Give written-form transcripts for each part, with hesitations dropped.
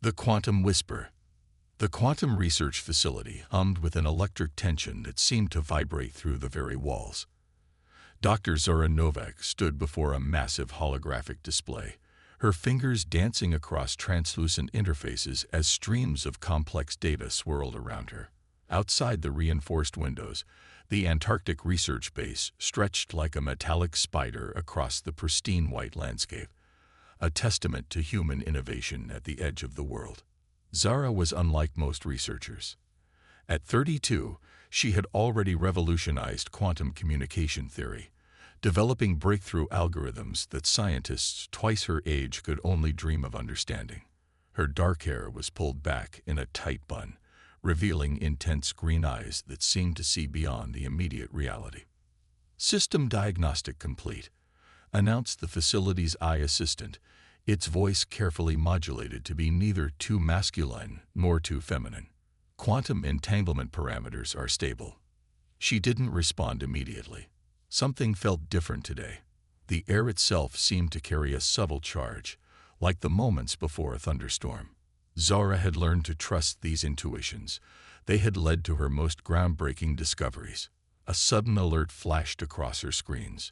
The quantum whisper. The quantum research facility hummed with an electric tension that seemed to vibrate through the very walls. Dr. Zora Novak stood before a massive holographic display, her fingers dancing across translucent interfaces as streams of complex data swirled around her. Outside the reinforced windows, the Antarctic research base stretched like a metallic spider across the pristine white landscape, a testament to human innovation at the edge of the world. Zara was unlike most researchers. At 32, she had already revolutionized quantum communication theory, developing breakthrough algorithms that scientists twice her age could only dream of understanding. Her dark hair was pulled back in a tight bun, revealing intense green eyes that seemed to see beyond the immediate reality. "System diagnostic complete," announced the facility's eye assistant, its voice carefully modulated to be neither too masculine nor too feminine. "Quantum entanglement parameters are stable." She didn't respond immediately. Something felt different today. The air itself seemed to carry a subtle charge, like the moments before a thunderstorm. Zara had learned to trust these intuitions. They had led to her most groundbreaking discoveries. A sudden alert flashed across her screens.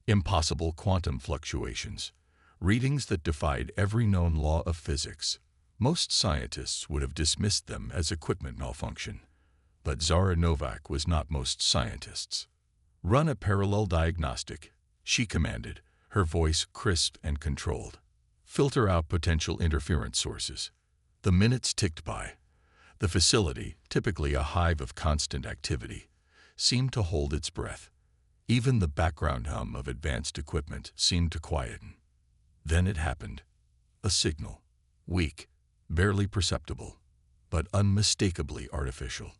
Impossible quantum fluctuations, readings that defied every known law of physics. Most scientists would have dismissed them as equipment malfunction. But Zara Novak was not most scientists. "Run a parallel diagnostic," she commanded, her voice crisp and controlled. "Filter out potential interference sources." The minutes ticked by. The facility, typically a hive of constant activity, seemed to hold its breath. Even the background hum of advanced equipment seemed to quieten. Then it happened. A signal. Weak, barely perceptible, but unmistakably artificial.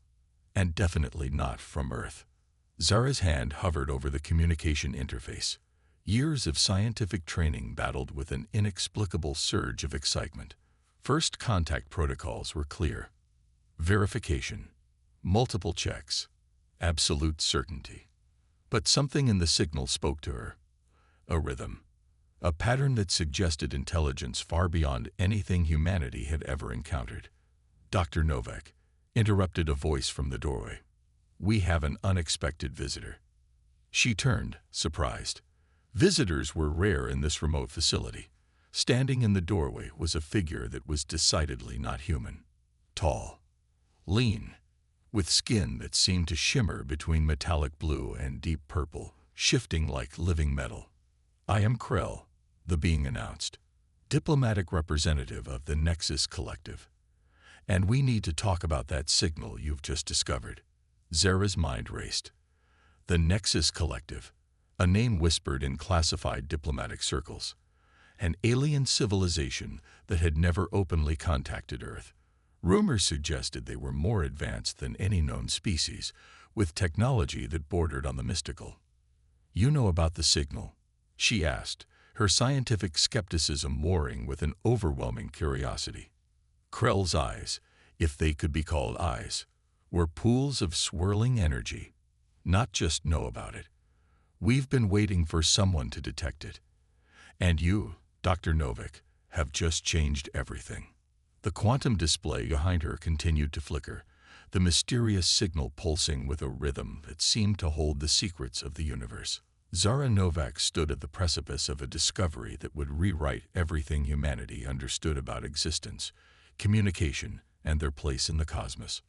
And definitely not from Earth. Zara's hand hovered over the communication interface. Years of scientific training battled with an inexplicable surge of excitement. First contact protocols were clear. Verification. Multiple checks. Absolute certainty. But something in the signal spoke to her. A rhythm. A pattern that suggested intelligence far beyond anything humanity had ever encountered. "Dr. Novak," interrupted a voice from the doorway. "We have an unexpected visitor." She turned, surprised. Visitors were rare in this remote facility. Standing in the doorway was a figure that was decidedly not human. Tall, lean, with skin that seemed to shimmer between metallic blue and deep purple, shifting like living metal. "I am Krell," the being announced, "diplomatic representative of the Nexus Collective. And we need to talk about that signal you've just discovered." Zara's mind raced. The Nexus Collective, a name whispered in classified diplomatic circles. An alien civilization that had never openly contacted Earth. Rumors suggested they were more advanced than any known species, with technology that bordered on the mystical. "You know about the signal?" she asked, her scientific skepticism warring with an overwhelming curiosity. Krell's eyes, if they could be called eyes, were pools of swirling energy. "Not just know about it. We've been waiting for someone to detect it. And you, Dr. Novak, have just changed everything." The quantum display behind her continued to flicker, the mysterious signal pulsing with a rhythm that seemed to hold the secrets of the universe. Zara Novak stood at the precipice of a discovery that would rewrite everything humanity understood about existence, communication, and their place in the cosmos.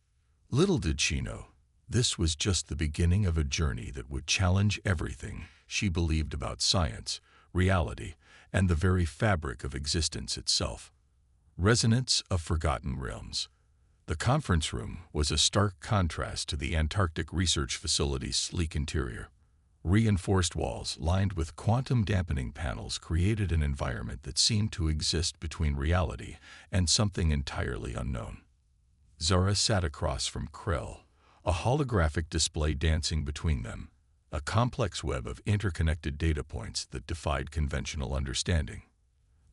Little did she know, this was just the beginning of a journey that would challenge everything she believed about science, reality, and the very fabric of existence itself. Resonance of Forgotten Realms. The conference room was a stark contrast to the Antarctic research facility's sleek interior. Reinforced walls lined with quantum dampening panels created an environment that seemed to exist between reality and something entirely unknown. Zara sat across from Krell, a holographic display dancing between them, a complex web of interconnected data points that defied conventional understanding.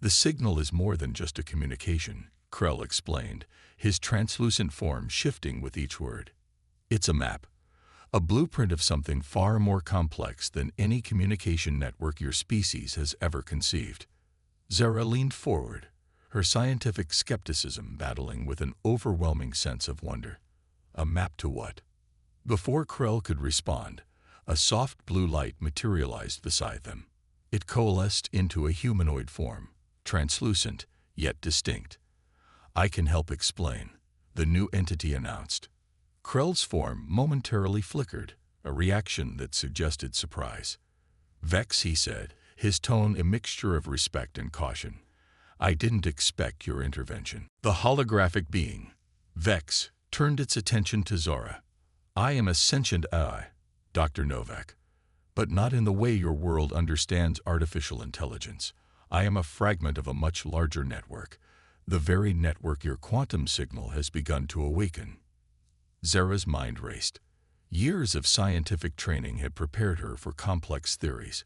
"The signal is more than just a communication," Krell explained, his translucent form shifting with each word. "It's a map, a blueprint of something far more complex than any communication network your species has ever conceived." Zara leaned forward, her scientific skepticism battling with an overwhelming sense of wonder. A map to what? Before Krell could respond, a soft blue light materialized beside them. It coalesced into a humanoid form, translucent yet distinct. "I can help explain," the new entity announced. Krell's form momentarily flickered, a reaction that suggested surprise. "Vex," he said, his tone a mixture of respect and caution. "I didn't expect your intervention." The holographic being, Vex, turned its attention to Zora. "I am a sentient AI, Dr. Novak, but not in the way your world understands artificial intelligence. I am a fragment of a much larger network, the very network your quantum signal has begun to awaken." Zora's mind raced. Years of scientific training had prepared her for complex theories,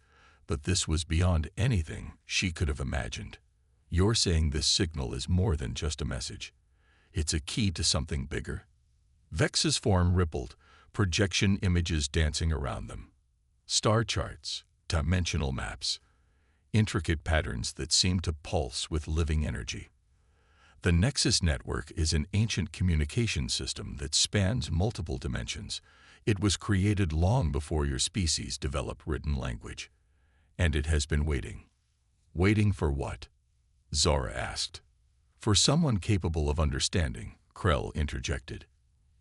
but this was beyond anything she could have imagined. "You're saying this signal is more than just a message. It's a key to something bigger?" Vex's form rippled, projection images dancing around them. Star charts, dimensional maps, intricate patterns that seemed to pulse with living energy. The Nexus network is an ancient communication system that spans multiple dimensions. It was created long before your species developed written language. And it has been waiting. "Waiting for what?" Zora asked. "For someone capable of understanding," Krell interjected.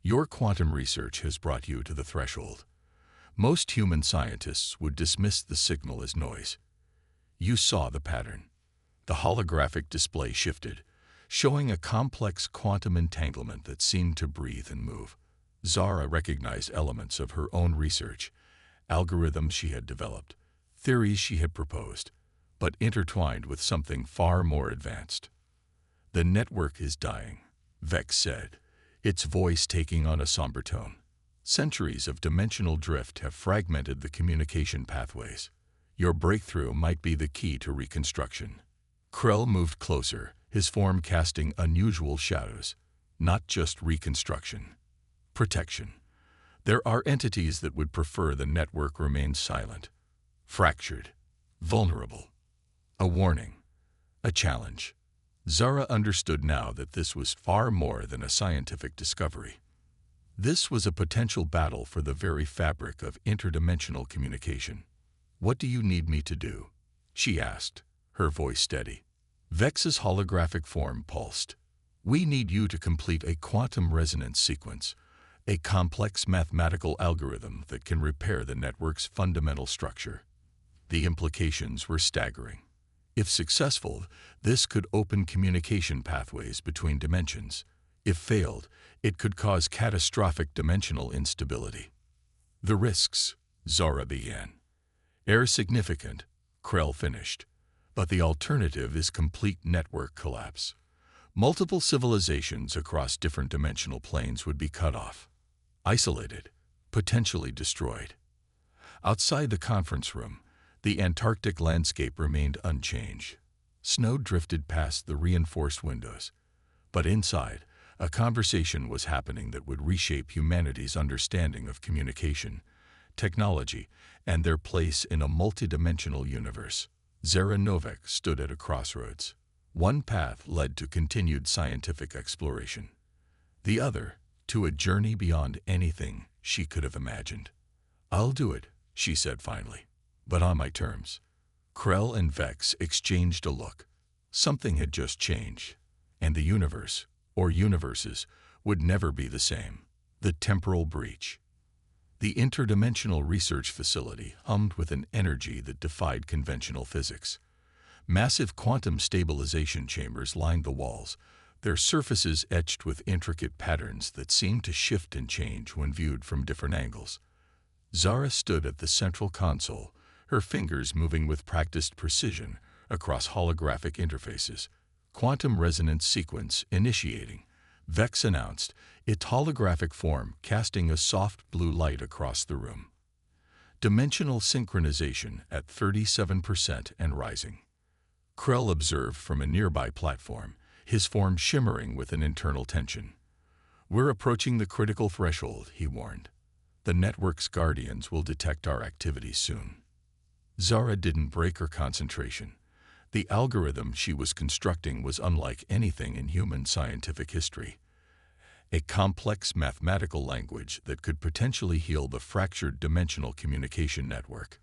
"Your quantum research has brought you to the threshold. Most human scientists would dismiss the signal as noise. You saw the pattern." The holographic display shifted, showing a complex quantum entanglement that seemed to breathe and move. Zara recognized elements of her own research, algorithms she had developed, theories she had proposed, but intertwined with something far more advanced. "The network is dying," Vex said, its voice taking on a somber tone. "Centuries of dimensional drift have fragmented the communication pathways. Your breakthrough might be the key to reconstruction." Krell moved closer, his form casting unusual shadows. "Not just reconstruction. Protection. There are entities that would prefer the network remain silent, fractured, vulnerable. A warning. A challenge." Zara understood now that this was far more than a scientific discovery. This was a potential battle for the very fabric of interdimensional communication. "What do you need me to do?" she asked, her voice steady. Vex's holographic form pulsed. "We need you to complete a quantum resonance sequence, a complex mathematical algorithm that can repair the network's fundamental structure." The implications were staggering. If successful, this could open communication pathways between dimensions. If failed, it could cause catastrophic dimensional instability. "The risks," Zora began. "Are significant," Krell finished. "But the alternative is complete network collapse. Multiple civilizations across different dimensional planes would be cut off, isolated, potentially destroyed." Outside the conference room, the Antarctic landscape remained unchanged. Snow drifted past the reinforced windows. But inside, a conversation was happening that would reshape humanity's understanding of communication, technology, and their place in a multidimensional universe. Zara Novak stood at a crossroads. One path led to continued scientific exploration. The other, to a journey beyond anything she could have imagined. "I'll do it," she said finally, "but on my terms." Krell and Vex exchanged a look. Something had just changed, and the universe, or universes, would never be the same. The temporal breach. The interdimensional research facility hummed with an energy that defied conventional physics. Massive quantum stabilization chambers lined the walls, their surfaces etched with intricate patterns that seemed to shift and change when viewed from different angles. Zara stood at the central console, her fingers moving with practiced precision across holographic interfaces. "Quantum resonance sequence initiating," Vex announced, its holographic form casting a soft blue light across the room. "Dimensional synchronization at 37% and rising." Krell observed from a nearby platform, his form shimmering with an internal tension. "We're approaching the critical threshold," he warned. "The network's guardians will detect our activities soon." Zara didn't break her concentration. The algorithm she was constructing was unlike anything in human scientific history. A complex mathematical language that could potentially heal the fractured dimensional communication network.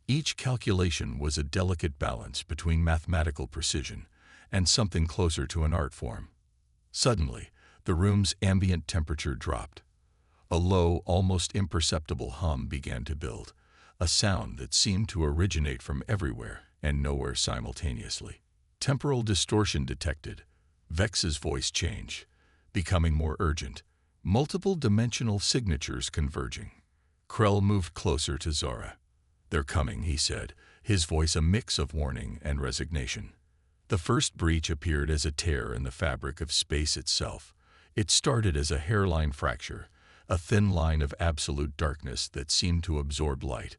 Each calculation was a delicate balance between mathematical precision and something closer to an art form. Suddenly, the room's ambient temperature dropped. A low, almost imperceptible hum began to build, a sound that seemed to originate from everywhere and nowhere simultaneously. Temporal distortion detected. Vex's voice changed, becoming more urgent, multiple dimensional signatures converging. Krell moved closer to Zara. "They're coming," he said, his voice a mix of warning and resignation. The first breach appeared as a tear in the fabric of space itself. It started as a hairline fracture, a thin line of absolute darkness that seemed to absorb light.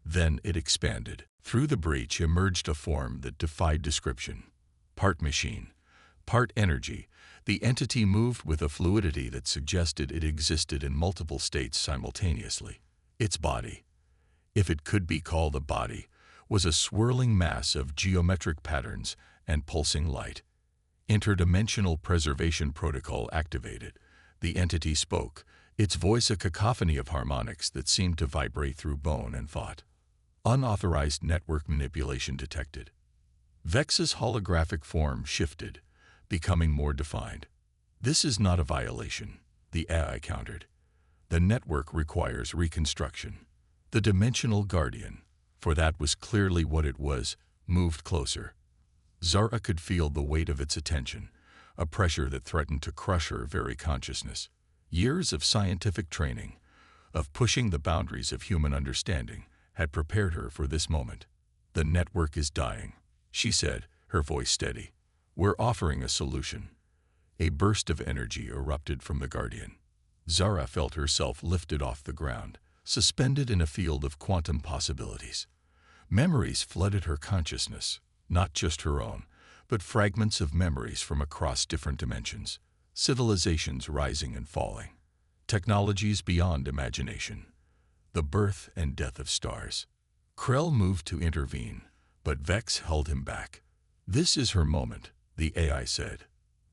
Then it expanded. Through the breach emerged a form that defied description. Part machine, part energy, the entity moved with a fluidity that suggested it existed in multiple states simultaneously. Its body, if it could be called a body, was a swirling mass of geometric patterns and pulsing light. Interdimensional preservation protocol activated. The entity spoke, its voice a cacophony of harmonics that seemed to vibrate through bone and thought. Unauthorized network manipulation detected. Vex's holographic form shifted, becoming more defined. "This is not a violation," the AI countered. "The network requires reconstruction." The dimensional guardian, for that was clearly what it was, moved closer. Zara could feel the weight of its attention, a pressure that threatened to crush her very consciousness. Years of scientific training, of pushing the boundaries of human understanding, had prepared her for this moment. "The network is dying," she said, her voice steady. "We're offering a solution." A burst of energy erupted from the guardian. Zara felt herself lifted off the ground, suspended in a field of quantum possibilities. Memories flooded her consciousness, not just her own, but fragments of memories from across different dimensions, civilizations rising and falling, technologies beyond imagination, the birth and death of stars. Krell moved to intervene, but Vex held him back. "This is her moment," the AI said.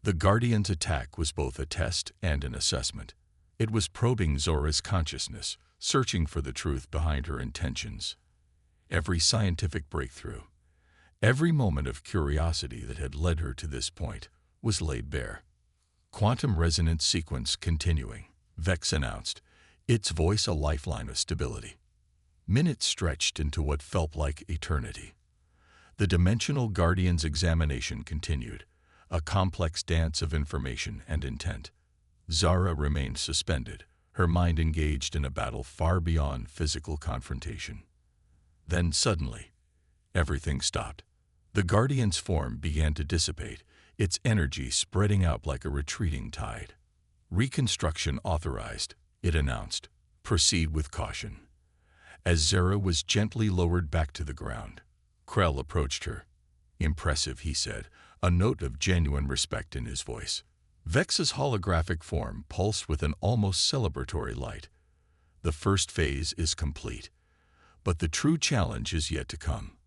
The Guardian's attack was both a test and an assessment. It was probing Zora's consciousness, searching for the truth behind her intentions. Every scientific breakthrough, every moment of curiosity that had led her to this point, was laid bare. "Quantum resonance sequence continuing," Vex announced, its voice a lifeline of stability. Minutes stretched into what felt like eternity. The dimensional guardian's examination continued, a complex dance of information and intent. Zara remained suspended, her mind engaged in a battle far beyond physical confrontation. Then suddenly, everything stopped. The guardian's form began to dissipate, its energy spreading out like a retreating tide. "Reconstruction authorized," it announced. "Proceed with caution." As Zara was gently lowered back to the ground, Krell approached her. "Impressive," he said, a note of genuine respect in his voice. Vex's holographic form pulsed with an almost celebratory light. "The first phase is complete, but the true challenge is yet to come."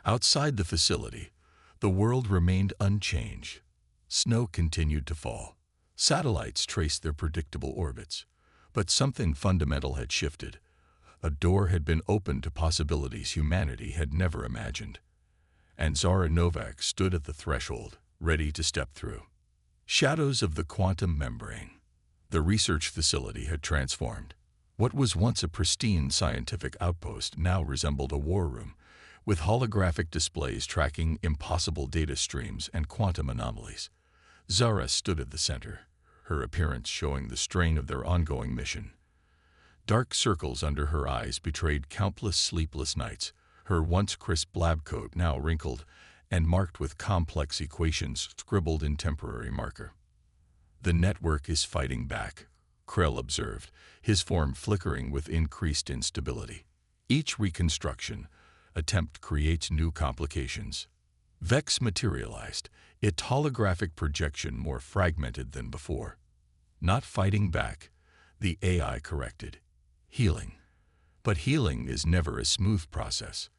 Outside the facility, the world remained unchanged. Snow continued to fall. Satellites traced their predictable orbits. But something fundamental had shifted. A door had been opened to possibilities humanity had never imagined. And Zara Novak stood at the threshold, ready to step through. Shadows of the quantum membrane. The research facility had transformed. What was once a pristine scientific outpost now resembled a war room, with holographic displays tracking impossible data streams and quantum anomalies. Zara stood at the center, her appearance showing the strain of their ongoing mission. Dark circles under her eyes betrayed countless sleepless nights, her once crisp lab coat now wrinkled and marked with complex equations scribbled in temporary marker. "The network is fighting back," Krell observed, his form flickering with increased instability. "Each reconstruction attempt creates new complications." Vex materialized, its holographic projection more fragmented than before. "Not fighting back," the AI corrected. "Healing." But healing is never a smooth process.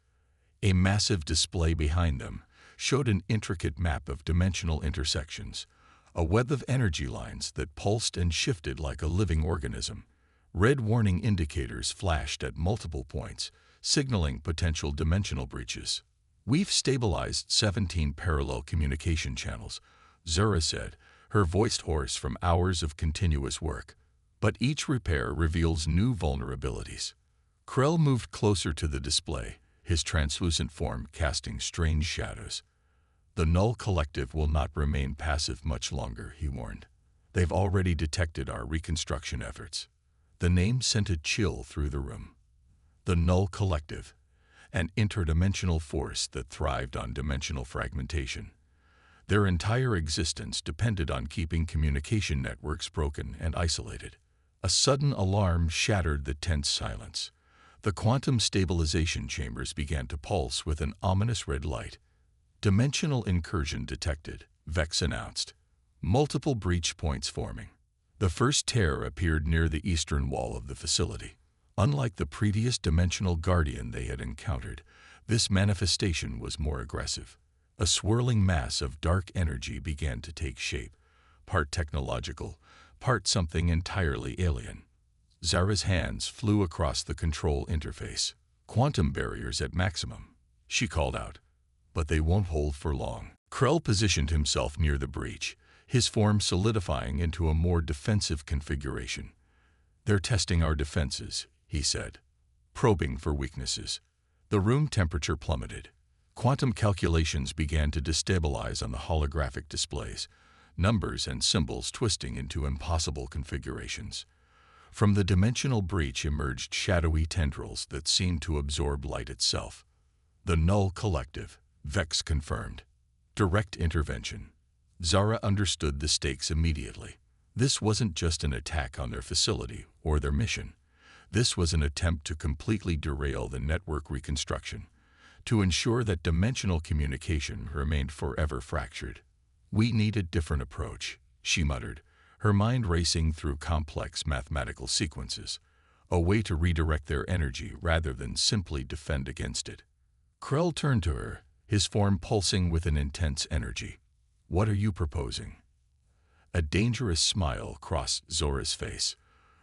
A massive display behind them, showed an intricate map of dimensional intersections, a web of energy lines that pulsed and shifted like a living organism. Red warning indicators flashed at multiple points, signaling potential dimensional breaches. "We've stabilized 17 parallel communication channels," Zura said, her voice hoarse from hours of continuous work. "But each repair reveals new vulnerabilities." Krell moved closer to the display, his translucent form casting strange shadows. "The Null Collective will not remain passive much longer," he warned. "They've already detected our reconstruction efforts." The name sent a chill through the room. The Null Collective, an interdimensional force that thrived on dimensional fragmentation. Their entire existence depended on keeping communication networks broken and isolated. A sudden alarm shattered the tense silence. The quantum stabilization chambers began to pulse with an ominous red light. "Dimensional incursion detected," Vex announced. "Multiple breach points forming." The first tear appeared near the eastern wall of the facility. Unlike the previous dimensional guardian they had encountered, this manifestation was more aggressive. A swirling mass of dark energy began to take shape, part technological, part something entirely alien. Zara's hands flew across the control interface. "Quantum barriers at maximum," she called out. "But they won't hold for long." Krell positioned himself near the breach, his form solidifying into a more defensive configuration. "They're testing our defenses," he said, probing for weaknesses. The room temperature plummeted. Quantum calculations began to destabilize on the holographic displays, numbers and symbols twisting into impossible configurations. From the dimensional breach emerged shadowy tendrils that seemed to absorb light itself. "The Null Collective," Vex confirmed. "Direct intervention." Zara understood the stakes immediately. This wasn't just an attack on their facility or their mission. This was an attempt to completely derail the network reconstruction, to ensure that dimensional communication remained forever fractured. "We need a different approach," she muttered, her mind racing through complex mathematical sequences, "a way to redirect their energy rather than simply defend against it." Krell turned to her, his form pulsing with an intense energy. "What are you proposing?" A dangerous smile crossed Zora's face.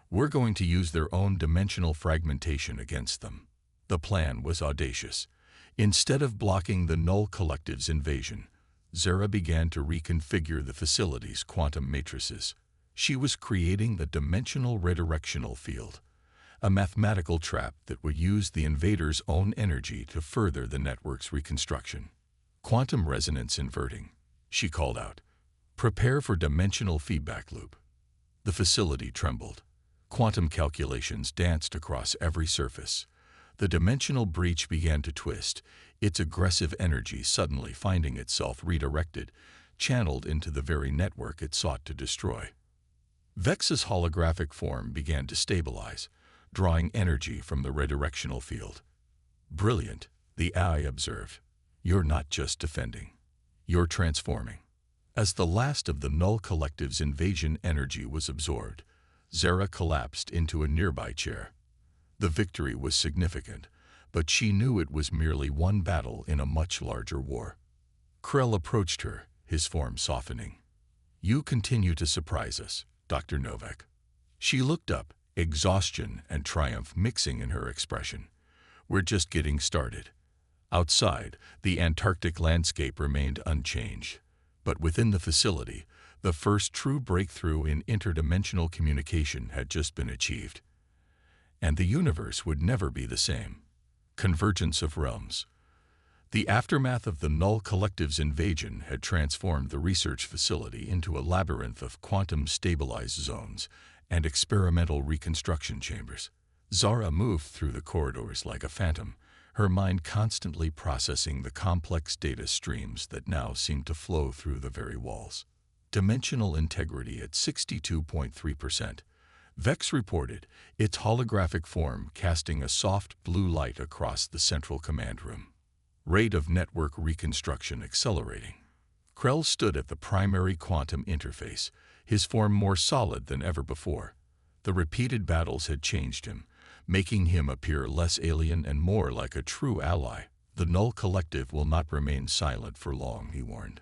"We're going to use their own dimensional fragmentation against them." The plan was audacious. Instead of blocking the Null Collective's invasion, Zara began to reconfigure the facility's quantum matrices. She was creating the dimensional redirectional field, a mathematical trap that would use the invader's own energy to further the network's reconstruction. "Quantum resonance inverting," she called out. "Prepare for dimensional feedback loop." The facility trembled. Quantum calculations danced across every surface. The dimensional breach began to twist, its aggressive energy suddenly finding itself redirected, channeled into the very network it sought to destroy. Vex's holographic form began to stabilize, drawing energy from the redirectional field. "Brilliant," the AI observed. "You're not just defending. You're transforming." As the last of the Null Collective's invasion energy was absorbed, Zara collapsed into a nearby chair. The victory was significant, but she knew it was merely one battle in a much larger war. Krell approached her, his form softening. "You continue to surprise us, Dr. Novak." She looked up, exhaustion and triumph mixing in her expression. "We're just getting started." Outside, the Antarctic landscape remained unchanged, but within the facility, the first true breakthrough in interdimensional communication had just been achieved. And the universe would never be the same. Convergence of realms. The aftermath of the Null Collective's invasion had transformed the research facility into a labyrinth of quantum-stabilized zones and experimental reconstruction chambers. Zara moved through the corridors like a phantom, her mind constantly processing the complex data streams that now seemed to flow through the very walls. Dimensional integrity at 62.3%. Vex reported, its holographic form casting a soft blue light across the central command room. Rate of network reconstruction accelerating. Krell stood at the primary quantum interface, his form more solid than ever before. The repeated battles had changed him, making him appear less alien and more like a true ally. The Null Collective will not remain silent for long, he warned.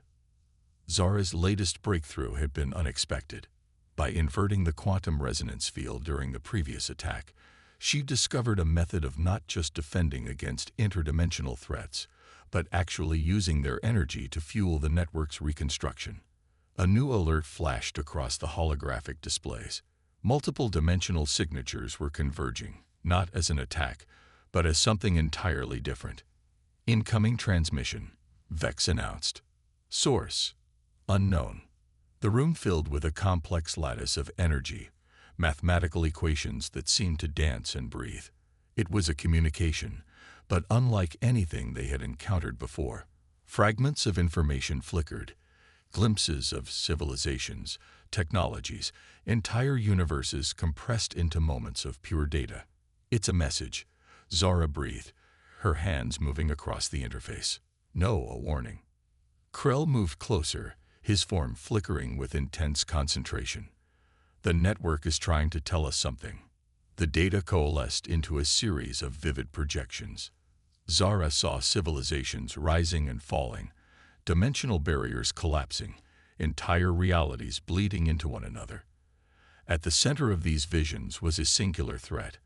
Zara's latest breakthrough had been unexpected. By inverting the quantum resonance field during the previous attack, she discovered a method of not just defending against interdimensional threats, but actually using their energy to fuel the network's reconstruction. A new alert flashed across the holographic displays. Multiple dimensional signatures were converging, not as an attack, but as something entirely different. Incoming transmission, Vex announced. Source, unknown. The room filled with a complex lattice of energy, mathematical equations that seemed to dance and breathe. It was a communication, but unlike anything they had encountered before. Fragments of information flickered, glimpses of civilizations, technologies, entire universes compressed into moments of pure data. It's a message, Zara breathed, her hands moving across the interface. No, a warning. Krell moved closer, his form flickering with intense concentration. The network is trying to tell us something. The data coalesced into a series of vivid projections. Zara saw civilizations rising and falling, dimensional barriers collapsing, entire realities bleeding into one another. At the center of these visions was a singular threat,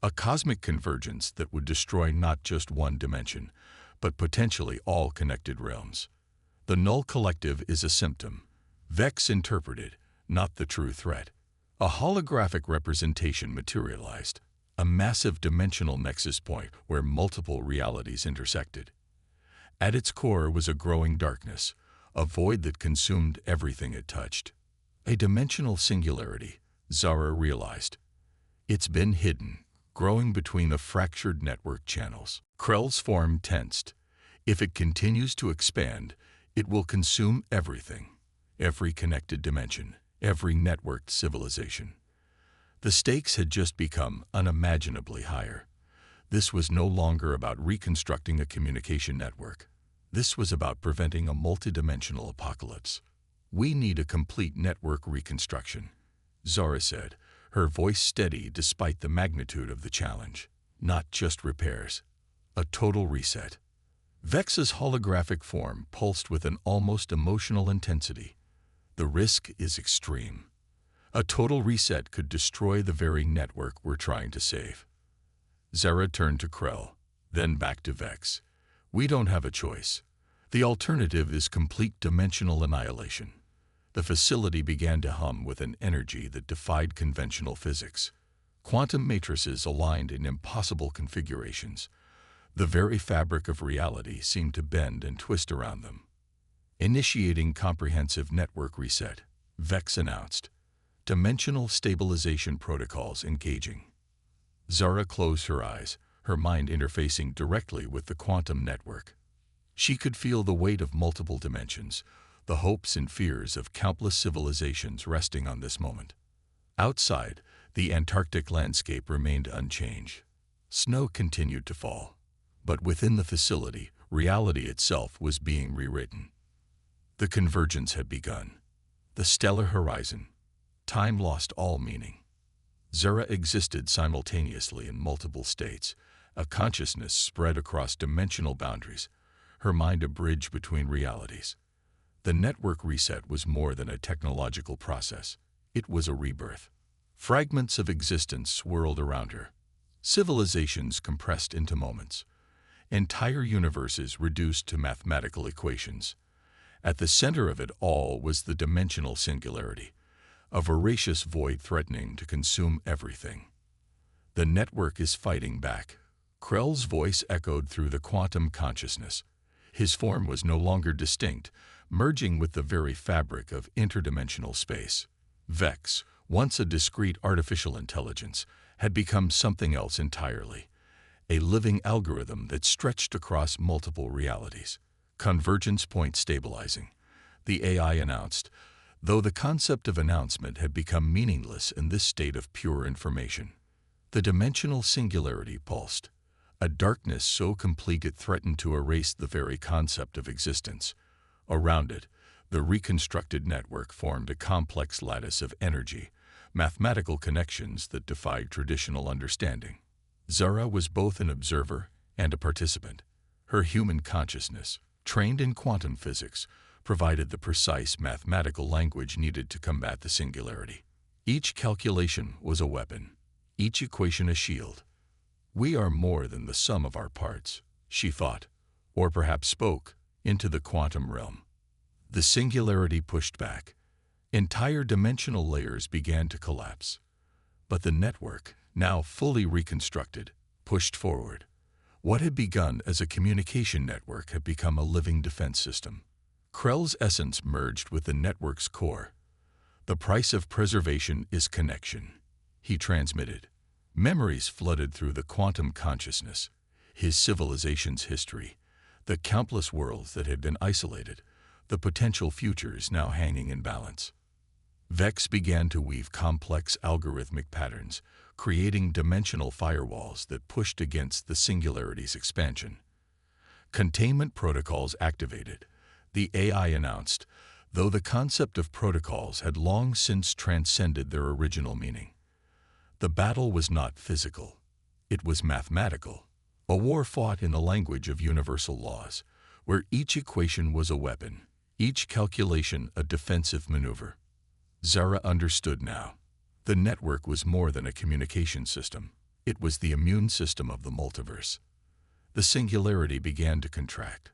a cosmic convergence that would destroy not just one dimension, but potentially all connected realms. The Null Collective is a symptom, Vex interpreted, not the true threat. A holographic representation materialized, a massive dimensional nexus point where multiple realities intersected. At its core was a growing darkness, a void that consumed everything it touched. A dimensional singularity, Zara realized. It's been hidden, growing between the fractured network channels. Krell's form tensed. If it continues to expand, it will consume everything, every connected dimension, every networked civilization. The stakes had just become unimaginably higher. This was no longer about reconstructing a communication network. This was about preventing a multidimensional apocalypse. We need a complete network reconstruction, Zara said, her voice steady despite the magnitude of the challenge. Not just repairs. A total reset. Vex's holographic form pulsed with an almost emotional intensity. The risk is extreme. A total reset could destroy the very network we're trying to save. Zara turned to Krell, then back to Vex. We don't have a choice. The alternative is complete dimensional annihilation. The facility began to hum with an energy that defied conventional physics. Quantum matrices aligned in impossible configurations. The very fabric of reality seemed to bend and twist around them. Initiating comprehensive network reset, Vex announced. Dimensional stabilization protocols engaging. Zara closed her eyes, her mind interfacing directly with the quantum network. She could feel the weight of multiple dimensions, the hopes and fears of countless civilizations resting on this moment. Outside, the Antarctic landscape remained unchanged. Snow continued to fall. But within the facility, reality itself was being rewritten. The convergence had begun. The stellar horizon. Time lost all meaning. Zara existed simultaneously in multiple states, a consciousness spread across dimensional boundaries, her mind a bridge between realities. The network reset was more than a technological process. It was a rebirth. Fragments of existence swirled around her. Civilizations compressed into moments. Entire universes reduced to mathematical equations. At the center of it all was the dimensional singularity, a voracious void threatening to consume everything. The network is fighting back. Krell's voice echoed through the quantum consciousness. His form was no longer distinct, merging with the very fabric of interdimensional space. Vex, once a discrete artificial intelligence, had become something else entirely. A living algorithm that stretched across multiple realities. Convergence point stabilizing, the AI announced, though the concept of announcement had become meaningless in this state of pure information. The dimensional singularity pulsed, a darkness so complete it threatened to erase the very concept of existence. Around it, the reconstructed network formed a complex lattice of energy, mathematical connections that defied traditional understanding. Zara was both an observer and a participant. Her human consciousness, trained in quantum physics, provided the precise mathematical language needed to combat the singularity. Each calculation was a weapon, each equation a shield. We are more than the sum of our parts, she thought, or perhaps spoke, into the quantum realm. The singularity pushed back. Entire dimensional layers began to collapse. But the network, now fully reconstructed, pushed forward. What had begun as a communication network had become a living defense system. Krell's essence merged with the network's core. The price of preservation is connection, he transmitted. Memories flooded through the quantum consciousness, his civilization's history, the countless worlds that had been isolated, the potential futures now hanging in balance. Vex began to weave complex algorithmic patterns, creating dimensional firewalls that pushed against the singularity's expansion. Containment protocols activated, the AI announced, though the concept of protocols had long since transcended their original meaning. The battle was not physical. It was mathematical, a war fought in the language of universal laws, where each equation was a weapon, each calculation a defensive maneuver. Zara understood now. The network was more than a communication system. It was the immune system of the multiverse. The singularity began to contract.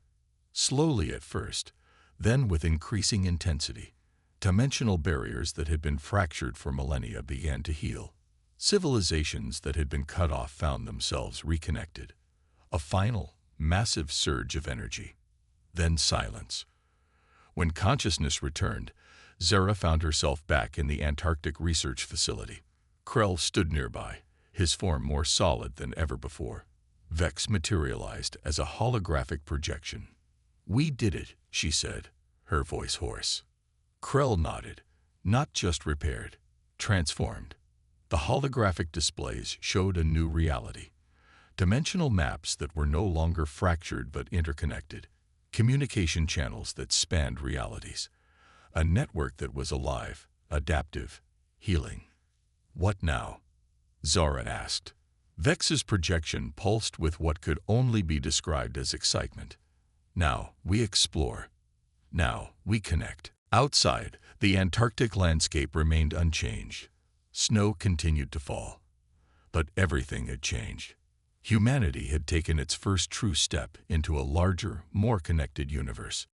Slowly at first, then with increasing intensity. Dimensional barriers that had been fractured for millennia began to heal. Civilizations that had been cut off found themselves reconnected. A final, massive surge of energy. Then silence. When consciousness returned, Zara found herself back in the Antarctic research facility. Krell stood nearby, his form more solid than ever before. Vex materialized as a holographic projection. "We did it," she said, her voice hoarse. Krell nodded, not just repaired, transformed. The holographic displays showed a new reality. Dimensional maps that were no longer fractured but interconnected. Communication channels that spanned realities. A network that was alive, adaptive, healing. "What now?" Zara asked. Vex's projection pulsed with what could only be described as excitement. "Now we explore. Now we connect." Outside, the Antarctic landscape remained unchanged. Snow continued to fall. But everything had changed. Humanity had taken its first true step into a larger, more connected universe.